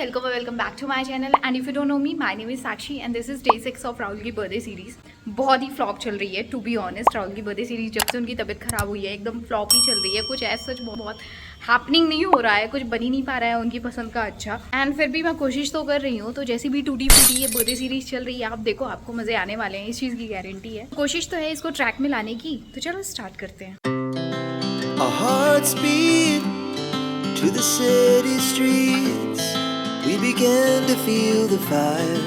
welcome back to my channel. And if you don't know me, my name is Sakshi and this is day 6 of Rahul की birthday series. बहुत ही flop चल रही है, to be honest. Rahul की birthday series जब से उनकी तबीयत खराब हुई है एकदम फ्लॉप ही चल रही है. कुछ ऐसा सच बहुत हैपनिंग नहीं हो रहा है, कुछ बन ही नहीं पा रहा है उनकी पसंद का अच्छा. एंड फिर भी मैं कोशिश तो कर रही हूँ. तो जैसी भी टूटी फूटी ये बर्थडे सीरीज चल रही है, आप देखो आपको मजे आने वाले हैं, इस चीज़ की गारंटी है. कोशिश तो है इसको ट्रैक में लाने की. तो चलो स्टार्ट करते हैं. Our hearts beat to the city streets. We began to feel the fire.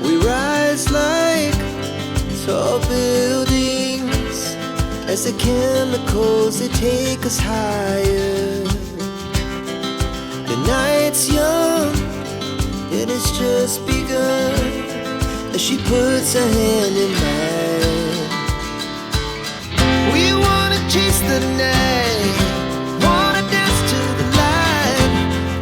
We rise like tall buildings as the chemicals they take us higher. The night's young and it's just begun as she puts her hand in mine. We wanna chase the night, wanna dance to the light,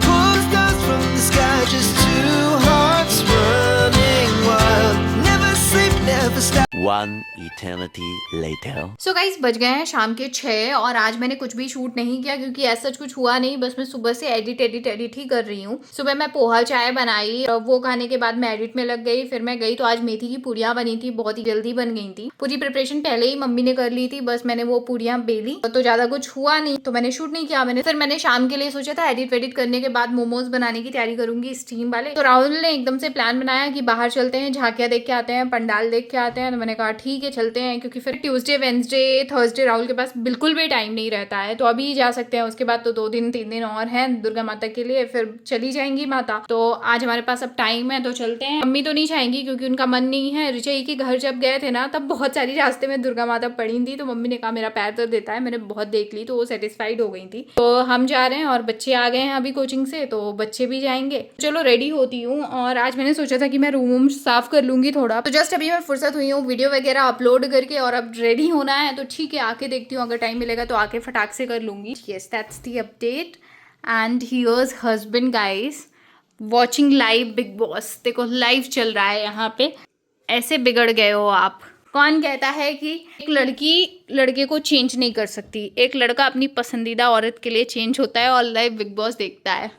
pull the stars from the sky, just two hearts running wild, never sleep, never stop. One eternity later. So guys बज गए हैं शाम के 6 और आज मैंने कुछ भी शूट नहीं किया क्योंकि ऐसा कुछ हुआ नहीं. बस मैं सुबह से एडिट ही कर रही हूँ. सुबह मैं पोहा चाय बनाई, वो खाने के बाद मैं एडिट में लग गई. फिर मैं गई तो आज मेथी की पूड़ियाँ बनी थी, बहुत ही जल्दी बन गई थी. पूरी प्रिपरेशन पहले ही मम्मी ने कर ली थी, बस मैंने वो पूड़ियाँ बेली. तो ज्यादा कुछ हुआ नहीं तो मैंने शूट नहीं किया. फिर मैंने शाम के लिए सोचा था एडिट करने के बाद मोमोज बनाने की तैयारी करूंगी स्टीम वाले. तो राहुल ने एकदम से प्लान बनाया कि बाहर चलते हैं, झांकियाँ देख के आते हैं, पंडाल देख के आते हैं. तो मैंने कहा ठीक है चलते हैं, क्योंकि फिर ट्यूसडे वेडनेसडे थर्सडे राहुल के पास बिल्कुल भी टाइम नहीं रहता है. तो अभी जा सकते हैं, उसके बाद तो 2 दिन 3 दिन और हैं दुर्गा माता के लिए, फिर चली जाएंगी माता. तो आज हमारे पास अब टाइम है तो चलते हैं. मम्मी तो नहीं चाहेंगी क्योंकि उनका मन नहीं है. रिचई के घर जब गए थे ना तब बहुत सारी रास्ते में दुर्गा माता पड़ी थी. तो मम्मी ने कहा मेरा पैर दर्द देता है, मैंने बहुत देख ली, तो वो सेटिस्फाइड हो गई थी. तो हम जा रहे हैं और बच्चे आ गए हैं अभी कोचिंग से, तो बच्चे भी जाएंगे. चलो रेडी होती हूँ. और आज मैंने सोचा था कि मैं रूम साफ कर लूंगी थोड़ा. तो जस्ट अभी मैं फुर्सत हुई हूँ वीडियो वगैरह अपलोड करके, और अब रेडी होना है. तो ठीक है आके देखती हूँ, अगर टाइम मिलेगा तो आके फटाक से कर लूंगी. Yes that's the update. And here's husband guys watching live Bigg Boss. देखो लाइव चल रहा है यहाँ पे. ऐसे बिगड़ गए हो आप. कौन कहता है कि एक लड़की लड़के को चेंज नहीं कर सकती, एक लड़का अपनी पसंदीदा औरत के लिए चेंज होता है और लाइव बिग बॉस देखता है.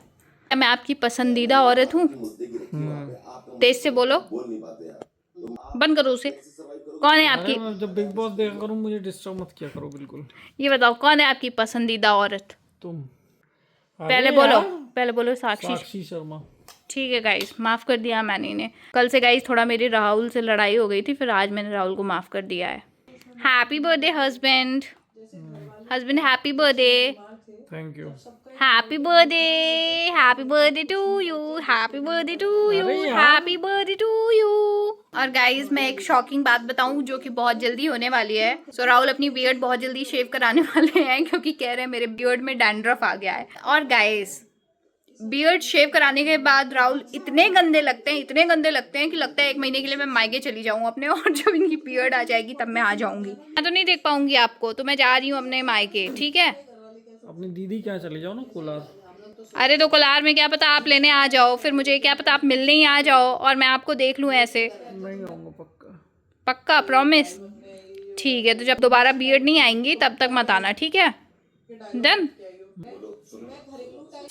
मैं आपकी पसंदीदा औरत हूँ? तेज से बोलो, बंद करो उसे. कौन है आपकी? जब बिग बॉस देखा करूं मुझे डिस्टर्ब मत किया करो बिल्कुल. ये बताओ कौन है आपकी पसंदीदा औरत? तुम. पहले बोलो साक्षी शर्मा. ठीक है गाइस, माफ कर दिया मैंने इन्हें. कल से गाइस थोड़ा मेरी राहुल से लड़ाई हो गई थी, फिर आज मैंने राहुल को माफ कर दिया है. Happy birthday husband. Happy birthday. Thank you. Happy birthday to you. Happy birthday to you. Happy birthday to you. और गाइज मैं एक शॉकिंग बात बताऊं जो कि बहुत जल्दी होने वाली है. सो राहुल अपनी बियर्ड बहुत जल्दी शेव कराने वाले हैं क्योंकि कह रहे हैं मेरे बियर्ड में डैंड्रफ आ गया है. और गाइज बियर्ड शेव कराने के बाद राहुल इतने गंदे लगते हैं कि लगता है 1 महीने के लिए मैं मायके चली जाऊं अपने, और जब इनकी बियर्ड आ जाएगी तब मैं आ जाऊंगी. मैं तो नहीं देख पाऊंगी आपको, तो मैं जा रही हूँ अपने मायके. ठीक है अपनी दीदी क्या चली जाओ ना कोलार. अरे तो कोलार में क्या पता आप लेने आ जाओ, फिर मुझे क्या पता आप मिलने ही आ जाओ और मैं आपको देख लूँ ऐसे. नहीं आऊंगा पक्का. पक्का प्रॉमिस. ठीक है तो जब दोबारा बियर्ड नहीं आएंगी तब तक मत आना. ठीक है डन.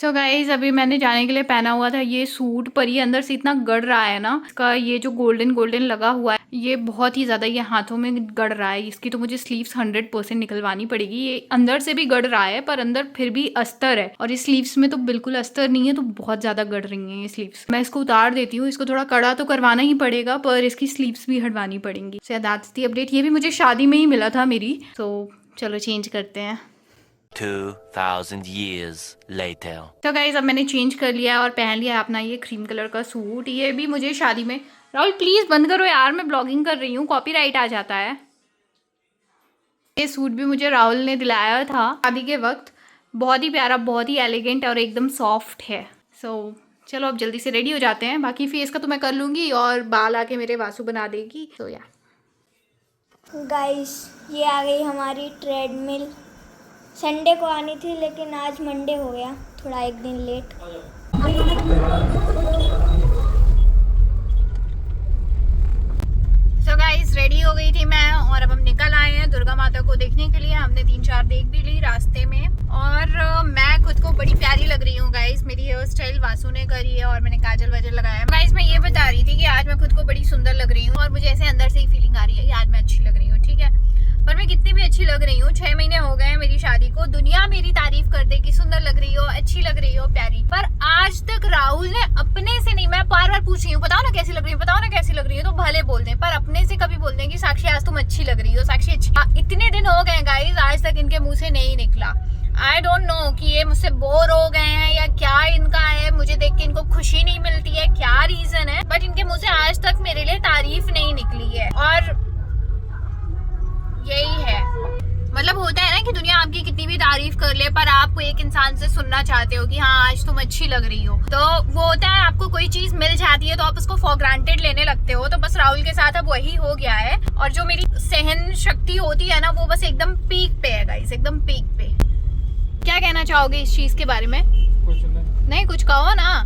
सो गाइज अभी मैंने जाने के लिए पहना हुआ था ये सूट, पर ये अंदर से इतना गड़ रहा है ना. इसका ये जो गोल्डन लगा हुआ है ये बहुत ही ज़्यादा ये हाथों में गड़ रहा है. इसकी तो मुझे स्लीव्स 100% निकलवानी पड़ेगी. ये अंदर से भी गड़ रहा है पर अंदर फिर भी अस्तर है, और ये स्लीव्स में तो बिल्कुल अस्तर नहीं है, तो बहुत ज़्यादा गड़ रही हैं ये स्लीव्स. मैं इसको उतार देती हूँ. इसको थोड़ा कड़ा तो करवाना ही पड़ेगा, पर इसकी स्लीव्स भी हटवानी पड़ेंगी. So that's the update. ये भी मुझे शादी में ही मिला था मेरी. तो चलो चेंज करते हैं. 2000 years later. तो गाइज अब मैंने चेंज कर लिया है और पहन लिया है अपना ये क्रीम कलर का सूट. ये भी मुझे शादी में. राहुल प्लीज बंद करो यार, मैं ब्लॉगिंग कर रही हूँ, कॉपीराइट आ जाता है. ये सूट भी मुझे राहुल ने दिलाया था शादी के वक्त. बहुत ही प्यारा, बहुत ही एलिगेंट और एकदम सॉफ्ट है. सो चलो अब जल्दी से रेडी हो जाते हैं. बाकी फेस का तो मैं कर लूँगी और बाल आके मेरे वासु बना देगी. तो या गाइस ये आ गई हमारी ट्रेडमिल. संडे को आनी थी लेकिन आज मंडे हो गया, थोड़ा 1 दिन लेट. सो गाइस रेडी हो गई थी मैं और अब हम निकल आए हैं दुर्गा माता को देखने के लिए. हमने 3-4 देख भी ली रास्ते में और मैं खुद को बड़ी प्यारी लग रही हेयर स्टाइल वासु ने करी है और मैंने काजल वाजल लगाया है। गाइस मैं ये बता रही थी कि आज मैं खुद को बड़ी सुंदर लग रही हूँ और मुझे ऐसे अंदर से ही फीलिंग आ रही है कि आज मैं अच्छी लग रही हूँ, ठीक है। पर मैं कितनी भी अच्छी लग रही हूँ, 6 महीने हो गए हैं मेरी शादी को, दुनिया मेरी तारीफ कर दे कि सुंदर लग रही हो, अच्छी लग रही हो, प्यारी। पर आज तक राहुल ने अपने से नहीं, मैं बार बार पूछ रही हूँ बताओ ना कैसी लग रही हो, बताओ ना कैसी लग रही हो, तो भले बोल दें, पर अपने से कभी बोल दें कि साक्षी आज तुम अच्छी लग रही हो, साक्षी अच्छी। इतने दिन हो गए गाइस, आज तक इनके मुंह से नहीं निकला। आई डोंट नो कि ये मुझसे बोर हो गए हैं या क्या इनका है, मुझे देख के इनको खुशी नहीं मिलती है, क्या रीजन है, बट इनके मुंह से आज तक मेरे लिए तारीफ नहीं निकली है। और यही है, मतलब होता है ना कि दुनिया आपकी कितनी भी तारीफ कर ले, पर आप एक इंसान से सुनना चाहते हो कि हाँ आज तुम अच्छी लग रही हो, तो वो होता है आपको कोई चीज मिल जाती है तो आप उसको फॉर ग्रांटेड लेने लगते हो। तो बस राहुल के साथ अब वही हो गया है, और जो मेरी सहन शक्ति होती है ना वो बस एकदम पीक पे है गाइस, एकदम पीक पे। क्या कहना चाहोगे इस चीज के बारे में? कुछ नहीं कुछ कहो ना।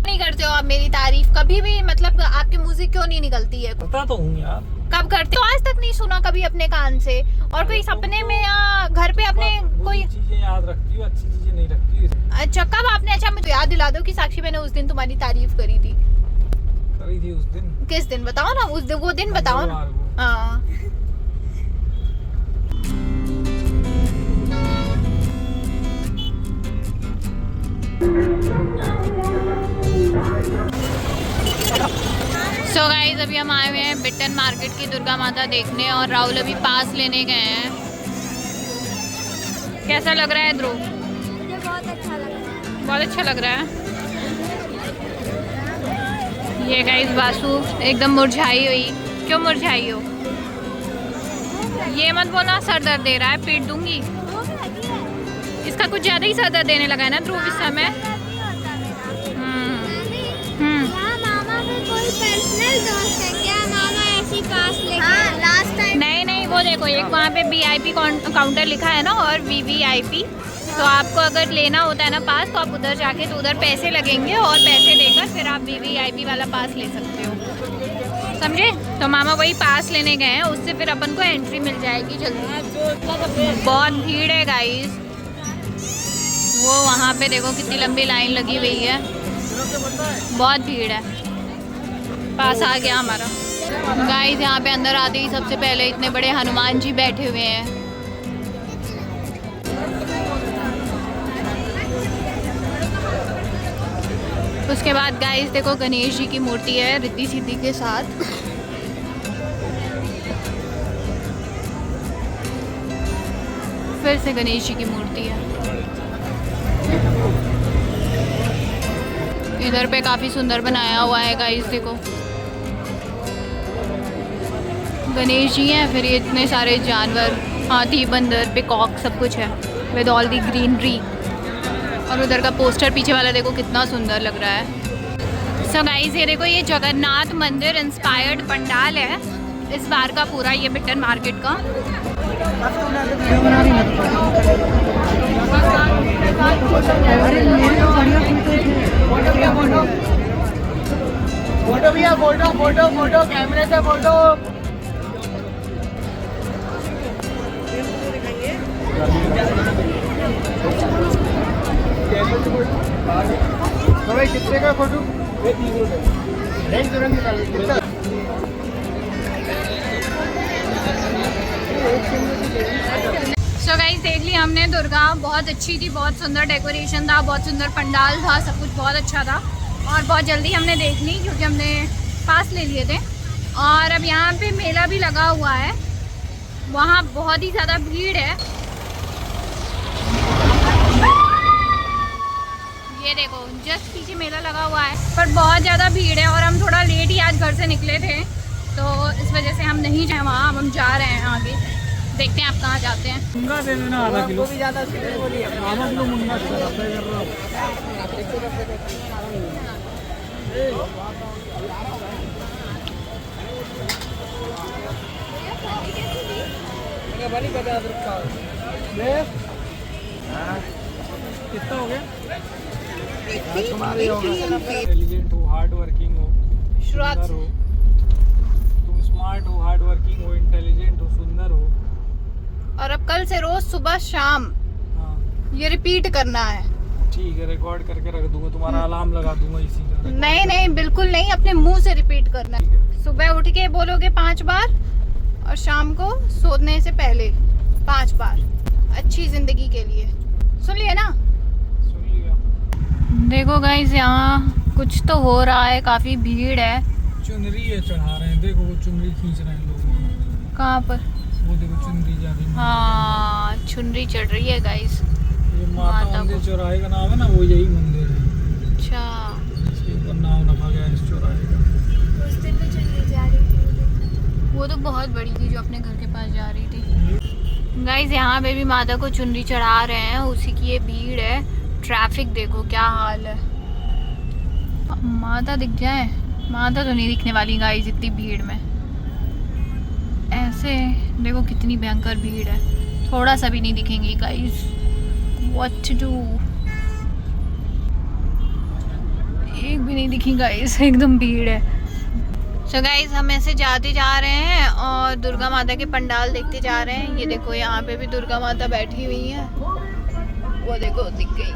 नहीं करते हो आप मेरी तारीफ कभी भी, मतलब आपके मुंह से क्यों नहीं निकलती है? पता तो हूँ यार, कब करते हो? आज तक नहीं सुना कभी अपने कान से, और कोई सपने में या घर पे अपने कोई चीजें याद रखती हूँ, अच्छी चीजें नहीं रखती। अच्छा कब आपने, अच्छा मुझे याद दिला दो कि साक्षी मैंने उस दिन तुम्हारी तारीफ करी थी उस दिन। किस दिन बताओ ना, उस दिन वो दिन बताओ ना। हाँ सो गाइस अभी हम आए हुए हैं बिट्टन मार्केट की दुर्गा माता देखने, और राहुल अभी पास लेने गए हैं। कैसा लग रहा है ध्रुव? मुझे बहुत अच्छा लग रहा है। बहुत अच्छा लग रहा है। ये गाइस वासु एकदम मुरझाई हुई। क्यों मुरझाई हो? ये मत बोलना सर दर्द दे रहा है, पीट दूंगी। इसका कुछ ज्यादा ही सर दर्द देने लगा है ना ध्रुव इस समय। कोई पर्सनल दोस्त है क्या? मामा ऐसी पास लेके लास्ट टाइम नहीं वो देखो एक वहाँ पे VIP काउंटर लिखा है ना, और VVIP, तो आपको अगर लेना होता है ना पास तो आप उधर जाके, तो उधर पैसे लगेंगे और पैसे देकर फिर आप VVIP वाला पास ले सकते हो, समझे? तो मामा वही पास लेने गए हैं, उससे फिर अपन को एंट्री मिल जाएगी जल्दी। बहुत भीड़ है गाइस, वो वहाँ पे देखो कितनी लंबी लाइन लगी हुई है, बहुत भीड़ है। पास आ गया हमारा गाइस। यहाँ पे अंदर आते ही सबसे पहले इतने बड़े हनुमान जी बैठे हुए हैं। उसके बाद गाइस देखो गणेश जी की मूर्ति है रिद्धि सिद्धि के साथ। फिर से गणेश जी की मूर्ति है। इधर पे काफी सुंदर बनाया हुआ है गाइस, देखो गणेश जी हैं, फिर ये इतने सारे जानवर, हाथी, बंदर, पिकॉक, सब कुछ है विद ऑल दी ग्रीनरी। और उधर का पोस्टर पीछे वाला देखो कितना सुंदर लग रहा है। सो गाइस ये देखो ये जगन्नाथ मंदिर इंस्पायर्ड पंडाल है इस बार का पूरा, ये बिट्टन मार्केट का। फोटो भैया, फोटो फोटो फोटो कैमरे से फोटो। भाई कितने का फोटो? ये 30 रुपये। सो गाइस देख ली हमने दुर्गा, बहुत अच्छी थी, बहुत सुंदर डेकोरेशन था, बहुत सुंदर पंडाल था, सब कुछ बहुत अच्छा था, और बहुत जल्दी हमने देख ली क्योंकि हमने पास ले लिए थे। और अब यहाँ पे मेला भी लगा हुआ है, वहाँ बहुत ही ज़्यादा भीड़ है। ये देखो जस्ट पीछे मेला लगा हुआ है, पर बहुत ज़्यादा भीड़ है, और हम थोड़ा लेट ही आज घर से निकले थे, तो इस वजह से हम नहीं जाए वहाँ। अब हम जा रहे हैं आगे, देखते हैं आप कहाँ जाते हैं। मुंगा दे देना आधा किलो। भी ज़्यादा बोलिए। आधा किलो मुंगा कर रहा हूँ। कितना हो गया? इंटेलिजेंट हो, हार्ड वर्किंग हो, शुरुआत सुंदर हो, तुम स्मार्ट हो, हार्ड वर्किंग हो, इंटेलिजेंट हो, सुंदर हो। और अब कल से रोज सुबह शाम हाँ ये रिपीट करना है। ठीक है, रिकॉर्ड करके रख दूंगा, तुम्हारा अलार्म लगा दूंगा इसी का। नहीं नहीं बिल्कुल नहीं, अपने मुंह से रिपीट करना है। सुबह उठ के बोलोगे 5 बार और शाम को सोने से पहले 5 बार, अच्छी जिंदगी के लिए। सुन लिया ना? सुन लिया। देखो गाइस यहाँ कुछ तो हो रहा है, काफी भीड़ है। चुनरी है चढ़ा रहे हैं, देखो वो चुनरी खींच रहे हैं लोग। कहाँ पर? वो देखो चुनरी जा रही है। हाँ चुनरी चढ़ रही है गाइस। ये माता मंदिर चौराहे का नाम है ना, वो यही मंदिर है। अच्छा, इसके ऊपर नाम रखा गया है इस चौराहे का। उस दिन भी चली जा रही थी। वो तो बहुत बड़ी थी जो अपने घर के पास जा रही थी। गाइस यहाँ पे भी माता को चुनरी चढ़ा रहे हैं, उसी की ये भीड़ है। ट्रैफिक देखो क्या हाल है। माता दिख जाए, माता तो नहीं दिखने वाली गाइस इतनी भीड़ में। ऐसे देखो कितनी भयंकर भीड़ है, थोड़ा सा भी नहीं दिखेंगी गाइस। व्हाट टू डू, एक भी नहीं दिखी गाइस, एकदम भीड़ है। सो गाइस हम ऐसे जाते जा रहे हैं और दुर्गा माता के पंडाल देखते जा रहे हैं। ये देखो यहाँ पे भी दुर्गा माता बैठी हुई है, वो देखो दिख गई।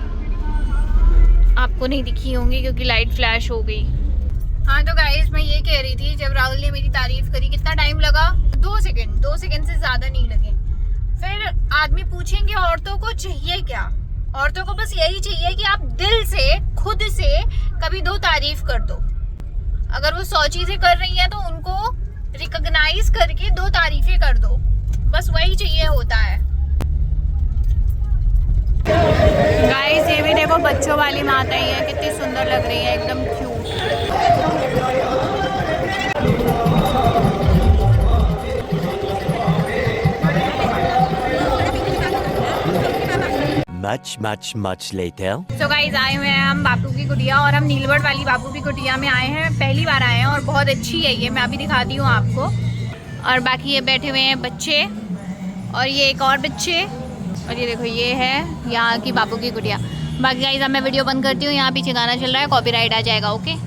आपको नहीं दिखी होंगी क्योंकि लाइट फ्लैश हो गई। हाँ तो गाइस मैं ये कह रही थी, जब राहुल ने मेरी तारीफ करी कितना टाइम लगा? 2 सेकंड से ज्यादा नहीं लगे। फिर आदमी पूछेंगे औरतों को चाहिए क्या? औरतों को बस यही चाहिए कि आप दिल से खुद से कभी 2 तारीफ कर दो। अगर वो 100 चीजें कर रही हैं तो उनको रिकॉग्नाइज करके 2 तारीफें कर दो, बस वही चाहिए होता है। गाइस ये भी देखो बच्चों वाली माता ही है, कितनी सुंदर लग रही है, एकदम cute. Much later. So guys आए हुए हैं हम बापू की कुटिया, और हम नीलवट वाली बापू की कुटिया में आए हैं। पहली बार आए हैं और बहुत अच्छी है ये, मैं अभी दिखाती हूँ आपको। और बाकी ये बैठे हुए हैं बच्चे, और ये एक और बच्चे, और ये देखो ये है यहाँ की बापू की कुटिया। बाकी गाइस अब मैं वीडियो बंद करती हूँ, यहाँ पीछे गाना चल रहा है, कॉपीराइट आ जाएगा। ओके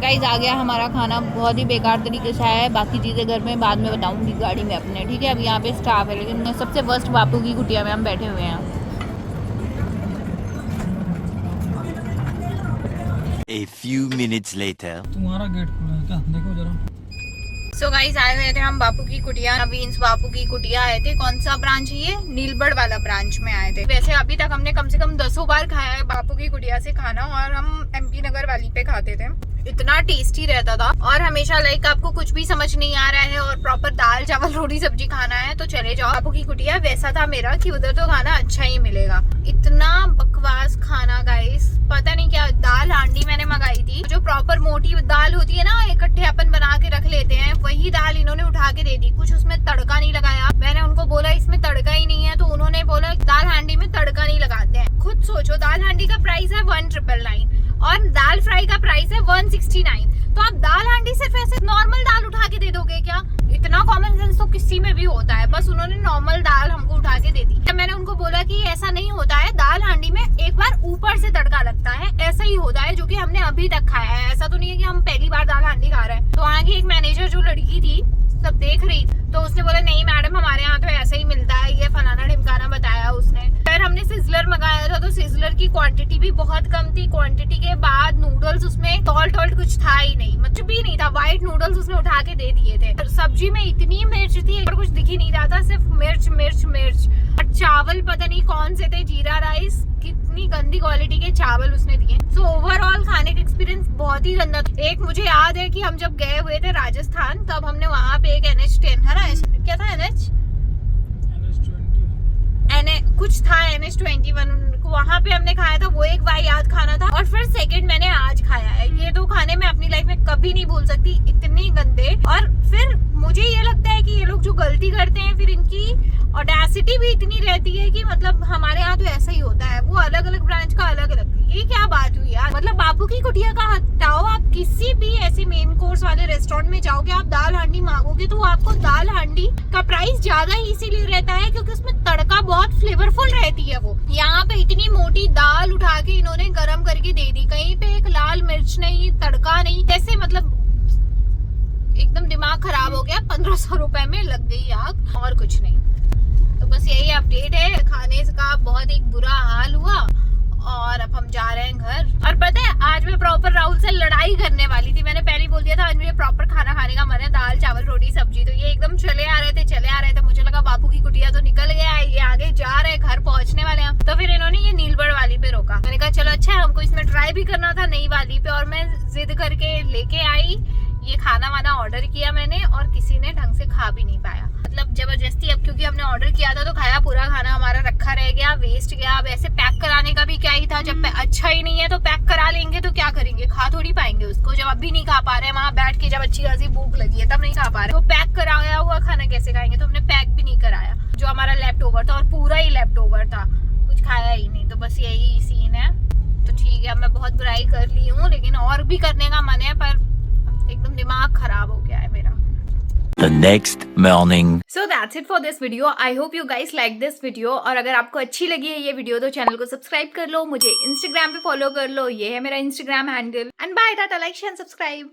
गाइस आ गया हमारा खाना, बहुत ही बेकार तरीके से आया है। बाकी चीज़ें घर में बाद में बताऊंगी गाड़ी में अपने, ठीक है? अब यहाँ पे स्टाफ है, लेकिन सबसे वर्स्ट बापू की कुटिया में हम बैठे हुए हैं। A few minutes later. तुम्हारा गेट खुला है क्या? देखो जरा। सो गाइस आए हुए थे हम बापू की कुटिया, नवीन्स बापू की कुटिया आए थे। कौन सा ब्रांच है ये? नीलबड़ वाला ब्रांच में आए थे। वैसे अभी तक हमने कम से कम 10 बार खाया है बापू की कुटिया से खाना, और हम MP नगर वाली पे खाते थे। इतना टेस्टी रहता था, और हमेशा लाइक आपको कुछ भी समझ नहीं आ रहा है और प्रॉपर दाल चावल रोटी सब्जी खाना है तो चले जाओ बापू की कुटिया। वैसा था मेरा कि उधर तो खाना अच्छा ही मिलेगा। इतना बकवास खाना गाइस, पता नहीं क्या। दाल हांडी मैंने मंगाई थी, जो प्रॉपर मोटी दाल होती है ना, इकट्ठे अपन बना के रख लेते हैं, वही दाल इन्होंने उठा के दे दी। कुछ उसमें तड़का नहीं लगाया। मैंने उनको बोला इसमें तड़का ही नहीं है, तो उन्होंने बोला दाल हांडी में तड़का नहीं लगाते हैं। खुद सोचो, दाल हांडी का प्राइस है 1999 और दाल फ्राई का प्राइस है 169। तो आप दाल हांडी सिर्फ ऐसे नॉर्मल दाल उठा के दे दोगे क्या? इतना कॉमन सेंस तो किसी में भी होता है। बस उन्होंने नॉर्मल दाल हमको उठा के दे दी। मैंने उनको बोला कि ऐसा नहीं होता है, दाल हांडी में एक बार ऊपर से तड़का लगता है, ऐसा ही होता है जो कि हमने अभी तक खाया है। ऐसा तो नहीं है कि हम पहली बार दाल हांडी खा रहे हैं। तो वहाँ की एक मैनेजर जो लड़की थी सब देख रही, तो उसने बोला नहीं मैडम हमारे यहाँ तो ऐसा ही मिलता है, ये फलाना ढिमकाना बताया उसने। फिर हमने सिजलर मंगाया था, तो सिजलर की क्वांटिटी भी बहुत कम थी। क्वांटिटी के बाद नूडल्स उसमें सॉल्ट कुछ था ही नहीं, कुछ भी नहीं था। व्हाइट नूडल्स उसने उठा के दे दिए थे। सब्जी में इतनी मिर्च थी और कुछ दिख ही नहीं रहा था, सिर्फ मिर्च मिर्च मिर्च। और चावल पता नहीं कौन से थे, जीरा राइस, कितनी गंदी क्वालिटी के चावल उसने दिए। सो ओवरऑल खाने का एक्सपीरियंस बहुत ही गंदा था। एक मुझे याद है कि हम जब गए हुए थे राजस्थान, तब हमने वहाँ पे एक NH10 है ना, क्या था NH कुछ था NH21, वहाँ पे हमने खाया था। वो एक वाहियात खाना था। और फिर सेकंड मैंने आज खाया है। ये 2 खाने मैं अपनी लाइफ में कभी नहीं भूल सकती, इतने गंदे। और फिर मुझे ये लगता है कि ये लोग जो गलती करते हैं, फिर इनकी ऑडेसिटी भी इतनी रहती है कि मतलब हमारे यहाँ तो ऐसा ही होता है। वो अलग अलग ब्रांच का अलग अलग। ये क्या बात हुई यार? मतलब बापू की कुटिया का हटाओ, आप किसी भी ऐसे मेन कोर्स वाले रेस्टोरेंट में जाओगे, आप दाल हांडी मांगोगे तो आपको दाल हांडी का प्राइस ज्यादा ही इसीलिए रहता है क्योंकि उसमें तड़का बहुत फ्लेवरफुल रहती है। वो यहाँ पे इतनी मोटी दाल उठा के इन्होंने गरम करके दे दी, कहीं पे एक लाल मिर्च नहीं, तड़का नहीं, ऐसे मतलब एकदम दिमाग खराब हो गया। 1500 रुपए में लग गई आग, और कुछ नहीं। अपडेट है, खाने का बहुत एक बुरा हाल हुआ और अब हम जा रहे हैं घर। और पता है आज मैं प्रॉपर राहुल से लड़ाई करने वाली थी। मैंने पहले बोल दिया था आज मुझे प्रॉपर खाना खाने का मन है, दाल चावल रोटी सब्जी। तो ये एकदम चले आ रहे थे। मुझे लगा बापू की कुटिया तो निकल गया है, ये आगे जा रहे हैं, घर पहुंचने वाले हैं। तो फिर इन्होंने ये नीलबड़ वाली पे रोका। मैंने कहा चलो अच्छा है, हमको इसमें ट्राई भी करना था नई वाली पे। और मैं जिद करके लेके आई, ये खाना वाना ऑर्डर किया मैंने और किसी ने ढंग से खा भी नहीं पाया, मतलब जबरदस्ती। अब क्योंकि हमने ऑर्डर किया था तो खाया, पूरा खाना हमारा रखा रह गया, वेस्ट गया। अब ऐसे पैक कराने का भी क्या ही था, जब अच्छा ही नहीं है तो पैक करा लेंगे तो क्या करेंगे, खा थोड़ी पाएंगे उसको। जब अभी नहीं खा पा रहे हैं वहां बैठ के, जब अच्छी खासी भूख लगी है तब नहीं खा पा रहे, तो पैक कराया हुआ खाना कैसे खाएंगे। तो हमने पैक भी नहीं कराया, जो हमारा लेफ्ट ओवर था, और पूरा ही लेफ्ट ओवर था, कुछ खाया ही नहीं। तो बस यही सीन है। तो ठीक है, अब मैं बहुत बुराई कर ली हूँ, लेकिन और भी करने का मन है, पर एकदम दिमाग खराब हो गया है मेरा। The next morning. So that's it for this video. I hope you guys like this video. और अगर आपको अच्छी लगी है ये वीडियो तो चैनल को सब्सक्राइब कर लो, मुझे इंस्टाग्राम पे फॉलो कर लो, ये है मेरा Instagram handle. And bye, tata, like share subscribe.